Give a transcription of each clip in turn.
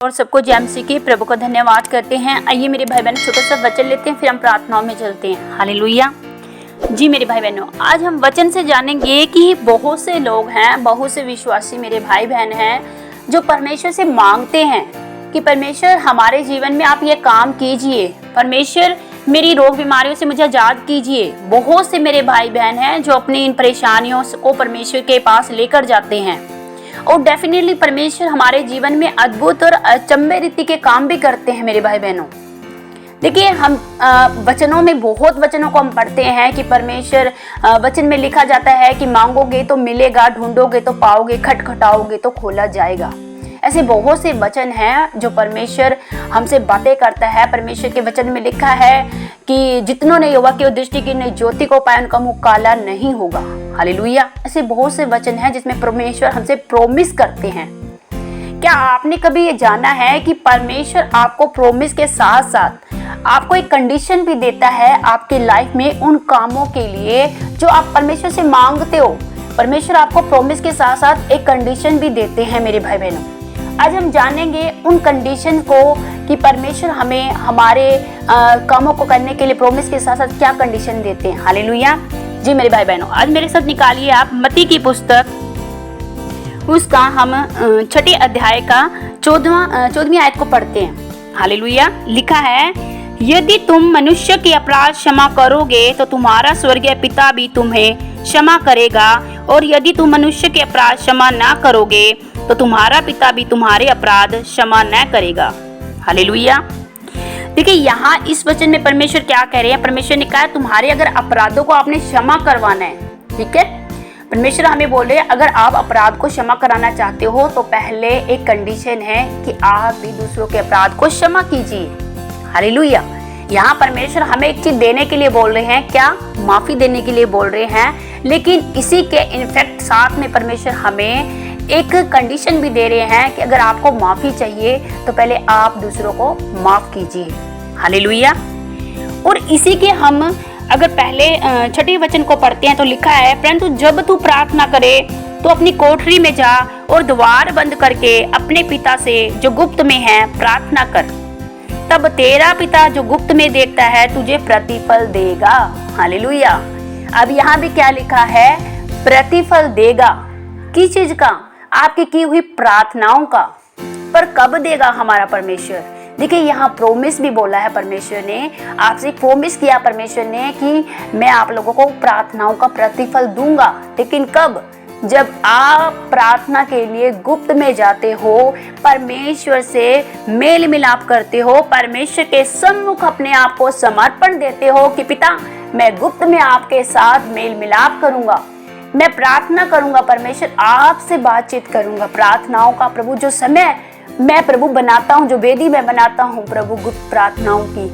और सबको जय मसीह की प्रभु का धन्यवाद करते हैं। आइए मेरे भाई बहनों, छोटा सा वचन लेते हैं, फिर हम प्रार्थनाओं में चलते हैं। हालेलुया। जी मेरे भाई बहनों, आज हम वचन से जानेंगे कि बहुत से लोग हैं, बहुत से विश्वासी मेरे भाई बहन हैं जो परमेश्वर से मांगते हैं कि परमेश्वर हमारे जीवन में आप ये काम कीजिए, परमेश्वर मेरी रोग बीमारियों से मुझे आजाद कीजिए। बहुत से मेरे भाई बहन हैं जो अपनी इन परेशानियों को परमेश्वर के पास लेकर जाते हैं और डेफिनेटली परमेश्वर हमारे जीवन में अद्भुत और अचंभे रीति के काम भी करते हैं। मेरे भाई बहनों, देखिए हम वचनों में बहुत वचनों को हम पढ़ते हैं कि परमेश्वर वचन में लिखा जाता है कि मांगोगे तो मिलेगा, ढूंढोगे तो पाओगे, खटखटाओगे तो खोला जाएगा। ऐसे बहुत से वचन हैं जो परमेश्वर हमसे बातें करता है। परमेश्वर के वचन में लिखा है कि जितनों ने यहोवा की दृष्टि की नई ज्योति को पाया उनका मुंह काला नहीं होगा। हालेलुया। ऐसे बहुत से वचन हैं जिसमें परमेश्वर हमसे प्रॉमिस करते हैं। क्या आपने कभी ये जाना है कि परमेश्वर आपको प्रॉमिस के साथ साथ आपको एक कंडीशन भी देता है आपकी लाइफ में उन कामों के लिए जो आप परमेश्वर से मांगते हो। परमेश्वर आपको प्रॉमिस के साथ साथ एक कंडीशन भी देते हैं। मेरे भाई बहनों, आज हम जानेंगे उन कंडीशन को कि परमेश्वर हमें हमारे कामों को करने के लिए प्रॉमिस के साथ साथ क्या कंडीशन देते हैं। हालेलुया। जी मेरे भाई बहनों, आज मेरे साथ निकालिए आप मत्ती की पुस्तक, उसका हम 6 अध्याय का 14वीं आयत को पढ़ते हैं। हालेलुया। लिखा है, यदि तुम मनुष्य के अपराध क्षमा करोगे तो तुम्हारा स्वर्गीय पिता भी तुम्हें क्षमा करेगा, और यदि तुम मनुष्य के अपराध क्षमा ना करोगे तो तुम्हारा पिता भी तुम्हारे अपराध क्षमा न करेगा। हालेलुया। देखिए यहाँ इस वचन में परमेश्वर क्या कह रहे हैं। परमेश्वर ने कहा तुम्हारे अगर अपराधों को आपने क्षमा करवाना है, ठीक है। परमेश्वर हमें बोले अगर आप अपराध को क्षमा कराना चाहते हो तो पहले एक कंडीशन है कि आप भी दूसरों के अपराध को क्षमा कीजिए। हालेलुया। यहाँ परमेश्वर हमें एक चीज देने के लिए बोल रहे हैं, क्या? माफी देने के लिए बोल रहे हैं। लेकिन इसी के इनफैक्ट साथ में परमेश्वर हमें एक कंडीशन भी दे रहे हैं कि अगर आपको माफी चाहिए तो पहले आप दूसरों को माफ कीजिए। हालेलुया। और इसी के हम अगर पहले 6 वचन को पढ़ते हैं तो लिखा है, परंतु जब तू प्रार्थना करे तो अपनी कोठरी में जा और द्वार बंद करके अपने पिता से जो गुप्त में है प्रार्थना कर, तब तेरा पिता जो गुप्त में देखता है तुझे प्रतिफल देगा। हालेलुया। अब यहाँ भी क्या लिखा है? प्रतिफल देगा। किस चीज का? आपकी की हुई प्रार्थनाओं का। पर कब देगा हमारा परमेश्वर? देखिए यहाँ प्रोमिस भी बोला है परमेश्वर ने, आपसे प्रोमिस किया परमेश्वर ने कि मैं आप लोगों को प्रार्थनाओं का प्रतिफल दूंगा। लेकिन कब? जब आप प्रार्थना के लिए गुप्त में जाते हो, परमेश्वर से मेल मिलाप करते हो, परमेश्वर के सम्मुख अपने आप को समर्पण देते हो कि पिता मैं गुप्त में आपके साथ मेल मिलाप करूंगा, मैं प्रार्थना करूंगा, परमेश्वर आपसे बातचीत करूंगा। प्रार्थनाओं का प्रभु जो समय मैं प्रभु बनाता हूं, जो वेदी मैं बनाता हूं प्रभु गुप्त प्रार्थनाओं की,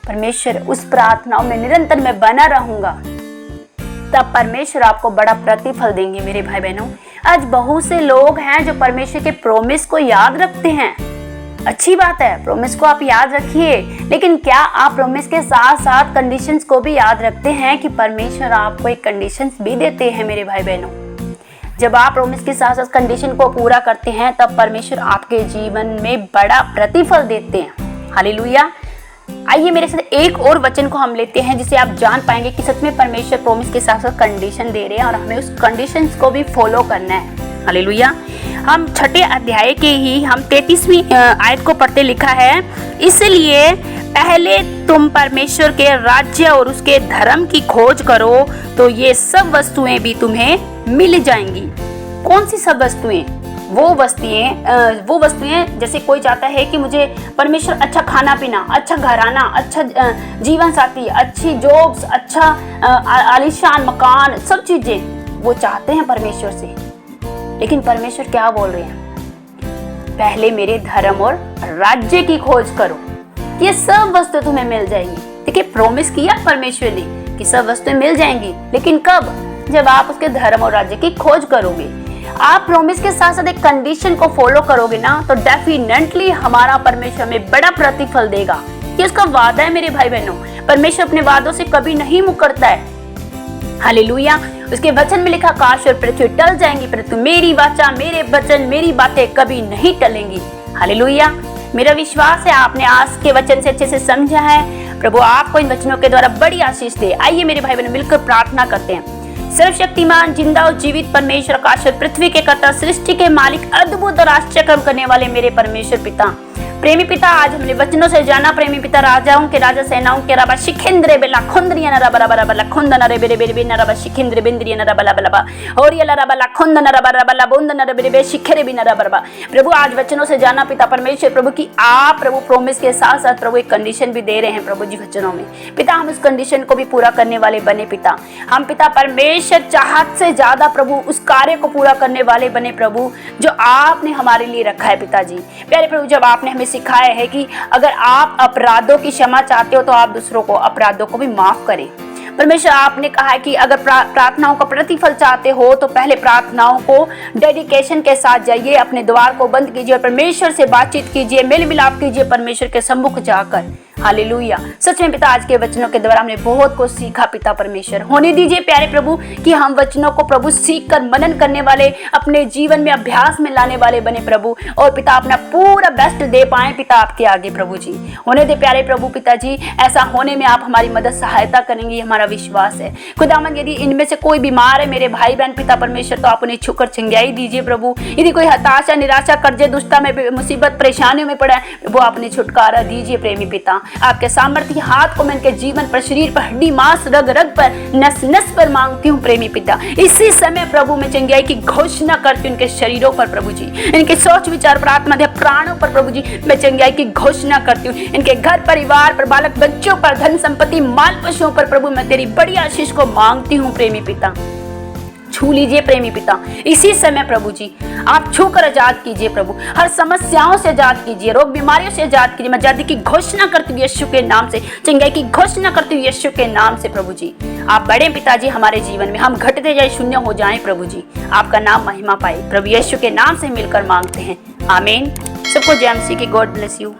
परमेश्वर उस प्रार्थनाओं में निरंतर मैं बना रहूंगा, तब परमेश्वर आपको बड़ा प्रतिफल देंगे। मेरे भाई बहनों, आज बहुत से लोग हैं जो परमेश्वर के प्रॉमिस को याद रखते हैं। अच्छी बात है, प्रॉमिस को आप याद रखिए, लेकिन क्या आप प्रॉमिस के साथ साथ कंडीशंस को भी याद रखते हैं कि परमेश्वर आपको एक कंडीशंस भी देते हैं। मेरे भाई बहनों, जब आप प्रॉमिस के साथ साथ कंडीशन को पूरा करते हैं तब परमेश्वर आपके जीवन में बड़ा प्रतिफल देते हैं। हालेलुया। आइए मेरे साथ एक और वचन को हम लेते हैं जिसे आप जान पाएंगे कि सच में परमेश्वर प्रॉमिस के साथ साथ कंडीशन दे रहे हैं और हमें उस कंडीशंस को भी फॉलो करना है। हालेलुया। हम 6 अध्याय के ही हम 33वीं आयत को पढ़ते। लिखा है, इसलिए पहले तुम परमेश्वर के राज्य और उसके धर्म की खोज करो तो ये सब वस्तुएं भी तुम्हें मिल जाएंगी। कौन सी सब वस्तुएं? वो वस्तुएं जैसे कोई चाहता है कि मुझे परमेश्वर अच्छा खाना पीना, अच्छा घराना, अच्छा जीवन साथी, अच्छी जॉब्स, अच्छा आलीशान मकान, सब चीजें वो चाहते हैं परमेश्वर से। लेकिन परमेश्वर क्या बोल रहे हैं? पहले मेरे धर्म और राज्य की खोज करो, ये सब वस्तु तुम्हें मिल जाएंगी। देखिए प्रॉमिस किया परमेश्वर ने कि सब वस्तुएं मिल जाएंगी, लेकिन कब? जब आप उसके धर्म और राज्य की खोज करोगे। आप प्रॉमिस के साथ साथ एक कंडीशन को फॉलो करोगे ना, तो डेफिनेटली हमारा परमेश्वर में बड़ा प्रतिफल देगा। ये उसका वादा है। मेरे भाई बहनों, परमेश्वर अपने वादों से कभी नहीं मुकरता है। हालेलुया। उसके वचन में लिखा, आकाश और पृथ्वी टल जाएंगी परंतु मेरी वाचा, मेरे वचन, मेरी बातें कभी नहीं टलेंगी। हालेलुया। मेरा विश्वास है आपने आज के वचन से अच्छे से समझा है। प्रभु आपको इन वचनों के द्वारा बड़ी आशीष दे। आइए मेरे भाई बहन मिलकर प्रार्थना करते हैं। सर्वशक्तिमान जिंदा और जीवित परमेश्वर, आकाश और पृथ्वी के कर्ता, सृष्टि के मालिक, अद्भुत और आश्चर्य कर्म करने वाले मेरे परमेश्वर पिता, प्रेमी पिता, आज हमने वचनों से जाना प्रेमी पिता, राजाओं के राजा, सेनाओं के रबा, शिखेंद्रे बेला खुंद्रिया नरा बरा बरा बला खुंद नरे बेरे बेरे बेरे नरा शिखेंद्रे बेंद्रिया नरा बला बला बा और ये लरा बला खुंद नरा बरा बला बोंद नरे बेरे बेरे शिखेरे भी नरा बरा। प्रभु आज वचनों से जाना पिता परमेश्वर प्रभु की आप प्रभु प्रोमिस के साथ साथ प्रभु एक कंडीशन भी दे रहे हैं प्रभु जी वचनों में। पिता हम उस कंडीशन को भी पूरा करने वाले बने पिता। हम पिता परमेश्वर चाहत से ज्यादा प्रभु उस कार्य को पूरा करने वाले बने प्रभु जो आपने हमारे लिए रखा है पिताजी। प्यारे प्रभु जब आपने हमें सिखाया है कि अगर आप अपराधों की क्षमा चाहते हो तो आप दूसरों को अपराधों को भी माफ करें। परमेश्वर आपने कहा है कि अगर प्रार्थनाओं का प्रतिफल चाहते हो तो पहले प्रार्थनाओं को डेडिकेशन के साथ जाइए, अपने द्वार को बंद कीजिए और परमेश्वर से बातचीत कीजिए, मेल मिलाप कीजिए परमेश्वर के सम्मुख जाकर। हालेलुया। सच में पिता आज के वचनों के द्वारा हमने बहुत कुछ सीखा पिता परमेश्वर। होने दीजिए प्यारे प्रभु कि हम वचनों को प्रभु सीख कर मनन करने वाले, अपने जीवन में अभ्यास में लाने वाले बने प्रभु, और पिता अपना पूरा बेस्ट दे पाए पिता आपके आगे प्रभु जी। होने दे प्यारे प्रभु पिताजी, ऐसा होने में आप हमारी मदद सहायता करेंगे, हमारा विश्वास है। खुदावंद यदि इनमें से कोई बीमार है मेरे भाई बहन पिता परमेश्वर तो आप उन्हें छूकर चंगाई दीजिए प्रभु। यदि कोई हताशा, निराशा, कर्जे, दुष्टता में, मुसीबत, परेशानियों में पड़ा है वो अपने छुटकारा दीजिए प्रेमी पिता। आपके सामर्थ्य हाथ को मैं इनके जीवन पर, शरीर पर, हड्डी, मांस, रग रग पर, नस नस पर मांगती हूँ प्रेमी पिता। इसी समय प्रभु मैं चंगाई की घोषणा करती हूँ इनके शरीरों पर प्रभु जी, इनके सोच विचार प्रार्थना प्राणों पर प्रभु जी मैं चंगाई की घोषणा करती हूँ। इनके घर परिवार पर, बालक बच्चों पर, धन संपत्ति, माल पशुओं पर प्रभु मैं तेरी बड़ी आशीष को मांगती हूँ प्रेमी पिता। छू लीजिए प्रेमी पिता इसी समय प्रभु जी, आप छूकर आजाद कीजिए प्रभु, हर समस्याओं से आजाद कीजिए, रोग बीमारियों से आजाद कीजिए। मैं आजादी की घोषणा करती हूँ यीशु के नाम से, चंगाई की घोषणा करती हूँ यीशु के नाम से प्रभु जी। आप बड़े पिताजी हमारे जीवन में, हम घटते जाए शून्य हो जाएं प्रभु जी, आपका नाम महिमा पाए प्रभु यीशु के नाम से मिलकर मांगते हैं, आमीन। सबको जय मसीह की, गॉड ब्लेस यू।